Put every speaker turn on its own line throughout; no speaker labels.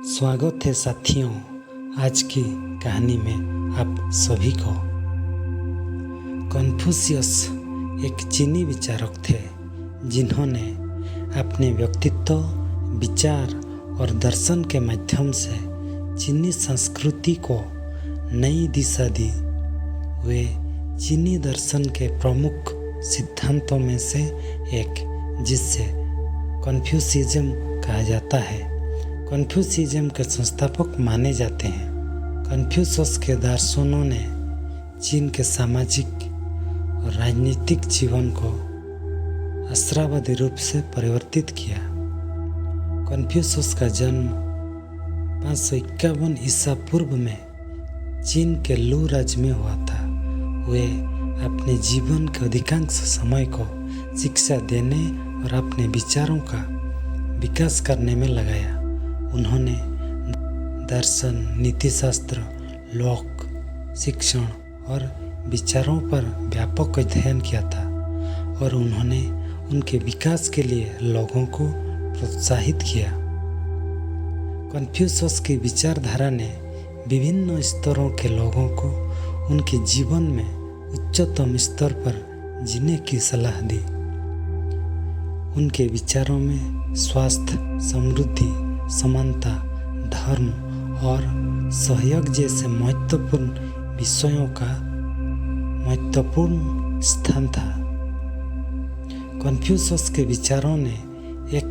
स्वागत है साथियों, आज की कहानी में आप सभी को। कन्फ्यूशियस एक चीनी विचारक थे जिन्होंने अपने व्यक्तित्व, विचार और दर्शन के माध्यम से चीनी संस्कृति को नई दिशा दी। वे चीनी दर्शन के प्रमुख सिद्धांतों में से एक, जिसे कन्फ्यूशियज्म कहा जाता है, कन्फ्यूशियज्म के संस्थापक माने जाते हैं। कन्फ्यूशस के दार्शनिकों ने चीन के सामाजिक और राजनीतिक जीवन को आशावादी रूप से परिवर्तित किया। कन्फ्यूशस का जन्म 551 ईसा पूर्व में चीन के लू राज्य में हुआ था। वे अपने जीवन के अधिकांश समय को शिक्षा देने और अपने विचारों का विकास करने में लगाया। उन्होंने दर्शन, नीतिशास्त्र, लोक शिक्षण और विचारों पर व्यापक अध्ययन किया था और उन्होंने उनके विकास के लिए लोगों को प्रोत्साहित किया। कन्फ्यूशस की विचारधारा ने विभिन्न स्तरों के लोगों को उनके जीवन में उच्चतम स्तर पर जीने की सलाह दी। उनके विचारों में स्वास्थ्य, समृद्धि, समानता, धर्म और सहयोग जैसे महत्वपूर्ण विषयों का महत्वपूर्ण स्थान था। कन्फ्यूशस के विचारों ने एक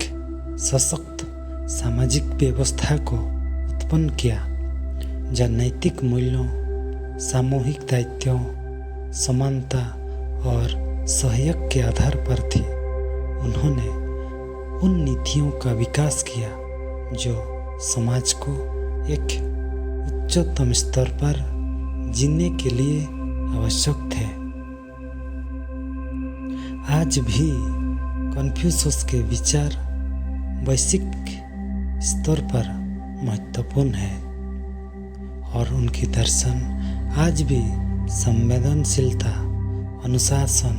सशक्त सामाजिक व्यवस्था को उत्पन्न किया जो नैतिक मूल्यों, सामूहिक दायित्वों, समानता और सहयोग के आधार पर थी। उन्होंने उन नीतियों का विकास किया जो समाज को एक उच्चतम स्तर पर जीने के लिए आवश्यक थे। आज भी कन्फ्यूशस के विचार वैश्विक स्तर पर महत्वपूर्ण है और उनकी दर्शन आज भी संवेदनशीलता, अनुशासन,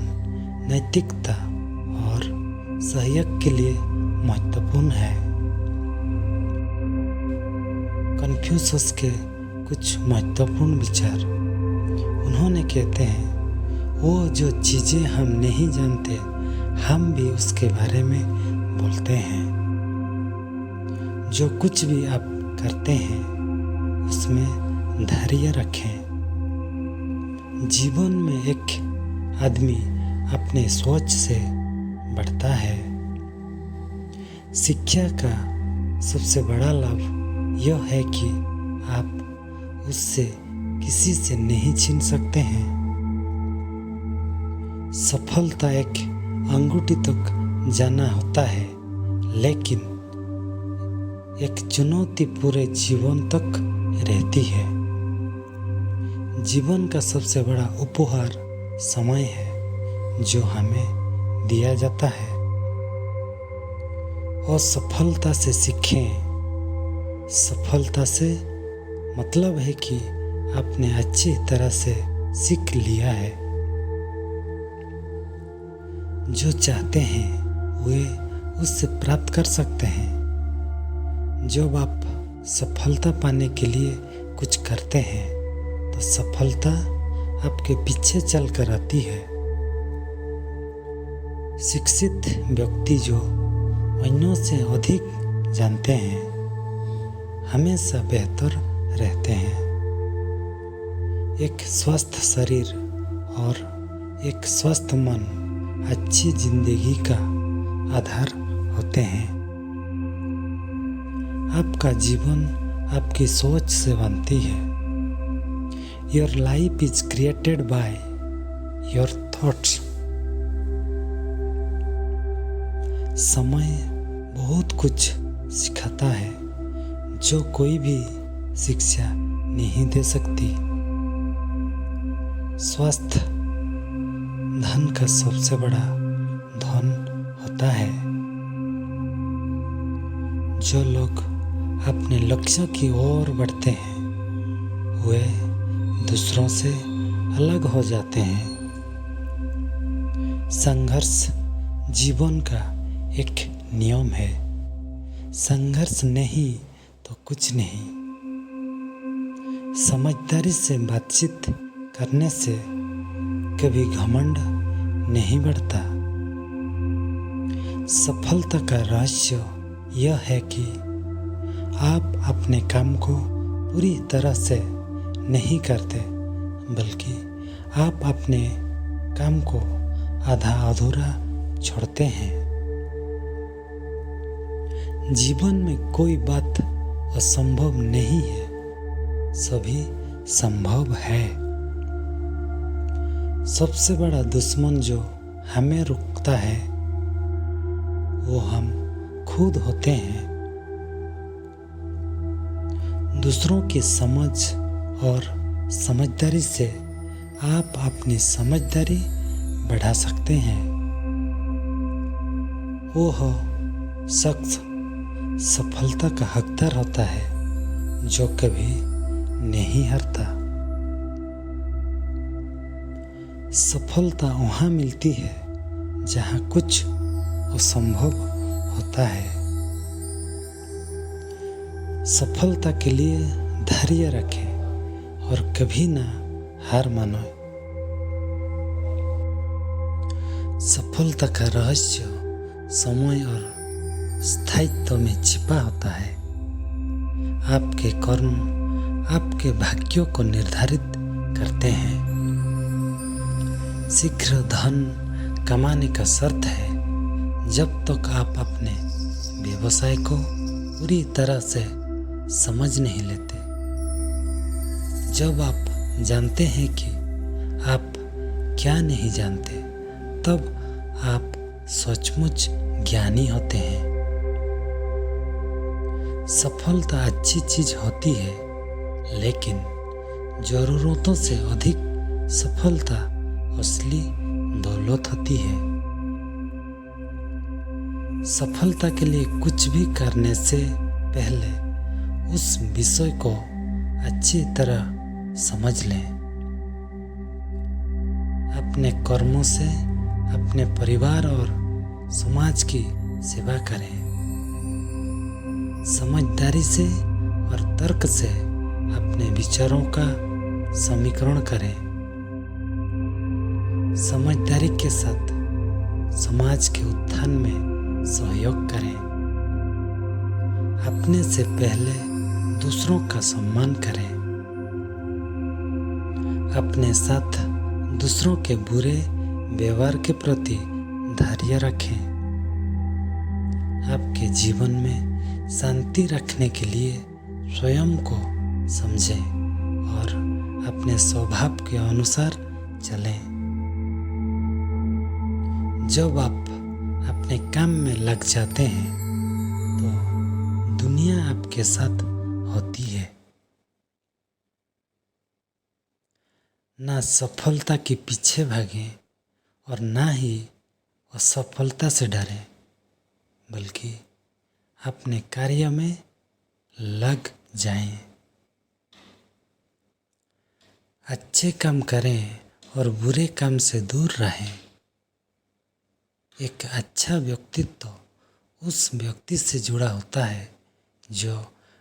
नैतिकता और सहयोग के लिए महत्वपूर्ण है। कन्फ्यूशस के कुछ महत्वपूर्ण विचार, उन्होंने कहते हैं, वो जो चीज़ें हम नहीं जानते हम भी उसके बारे में बोलते हैं। जो कुछ भी आप करते हैं उसमें धैर्य रखें। जीवन में एक आदमी अपने सोच से बढ़ता है। शिक्षा का सबसे बड़ा लाभ यह है कि आप उससे किसी से नहीं छीन सकते हैं। सफलता एक अंगूठी तक जाना होता है, लेकिन एक चुनौती पूरे जीवन तक रहती है। जीवन का सबसे बड़ा उपहार समय है जो हमें दिया जाता है। और सफलता से सीखें। सफलता से मतलब है कि आपने अच्छी तरह से सीख लिया है। जो चाहते हैं वे उससे प्राप्त कर सकते हैं। जब आप सफलता पाने के लिए कुछ करते हैं तो सफलता आपके पीछे चलकर आती है। शिक्षित व्यक्ति जो अन्यों से अधिक जानते हैं हमेशा बेहतर रहते हैं। एक स्वस्थ शरीर और एक स्वस्थ मन अच्छी जिंदगी का आधार होते हैं। आपका जीवन आपकी सोच से बनती है। Your life is created by your thoughts. समय बहुत कुछ सिखाता है जो कोई भी शिक्षा नहीं दे सकती। स्वास्थ्य धन का सबसे बड़ा धन होता है। जो लोग अपने लक्ष्य की ओर बढ़ते हैं वे दूसरों से अलग हो जाते हैं। संघर्ष जीवन का एक नियम है। संघर्ष नहीं तो कुछ नहीं। समझदारी से बातचीत करने से कभी घमंड नहीं बढ़ता। सफलता का रहस्य यह है कि आप अपने काम को पूरी तरह से नहीं करते, बल्कि आप अपने काम को आधा अधूरा छोड़ते हैं। जीवन में कोई बात असंभव नहीं है, सभी संभव है। सबसे बड़ा दुश्मन जो हमें रोकता है वो हम खुद होते हैं। दूसरों की समझ और समझदारी से आप अपनी समझदारी बढ़ा सकते हैं। वो शख्स सफलता का हकदार होता है जो कभी नहीं हारता। सफलता वहाँ मिलती है जहाँ कुछ असंभव होता है। सफलता के लिए धैर्य रखें और कभी ना हार मानो। सफलता का रहस्य समय और स्थायित्व में छिपा होता है। आपके कर्म आपके भाग्यों को निर्धारित करते हैं। शीघ्र धन कमाने का शर्त है जब तक आप अपने व्यवसाय को पूरी तरह से समझ नहीं लेते। जब आप जानते हैं कि आप क्या नहीं जानते, तब आप सचमुच ज्ञानी होते हैं। सफलता अच्छी चीज होती है, लेकिन जरूरतों से अधिक सफलता असली दौलत होती है। सफलता के लिए कुछ भी करने से पहले उस विषय को अच्छी तरह समझ लें। अपने कर्मों से अपने परिवार और समाज की सेवा करें। समझदारी से और तर्क से अपने विचारों का समीकरण करें। समझदारी के साथ समाज के उत्थान में सहयोग करें। अपने से पहले दूसरों का सम्मान करें। अपने साथ दूसरों के बुरे व्यवहार के प्रति धैर्य रखें। आपके जीवन में शांति रखने के लिए स्वयं को समझें और अपने स्वभाव के अनुसार चलें। जब आप अपने काम में लग जाते हैं तो दुनिया आपके साथ होती है। ना सफलता के पीछे भागें और ना ही असफलता से डरें, बल्कि अपने कार्य में लग जाएं। अच्छे काम करें और बुरे काम से दूर रहें। एक अच्छा व्यक्तित्व उस व्यक्ति से जुड़ा होता है जो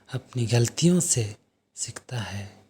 अपनी गलतियों से सीखता है।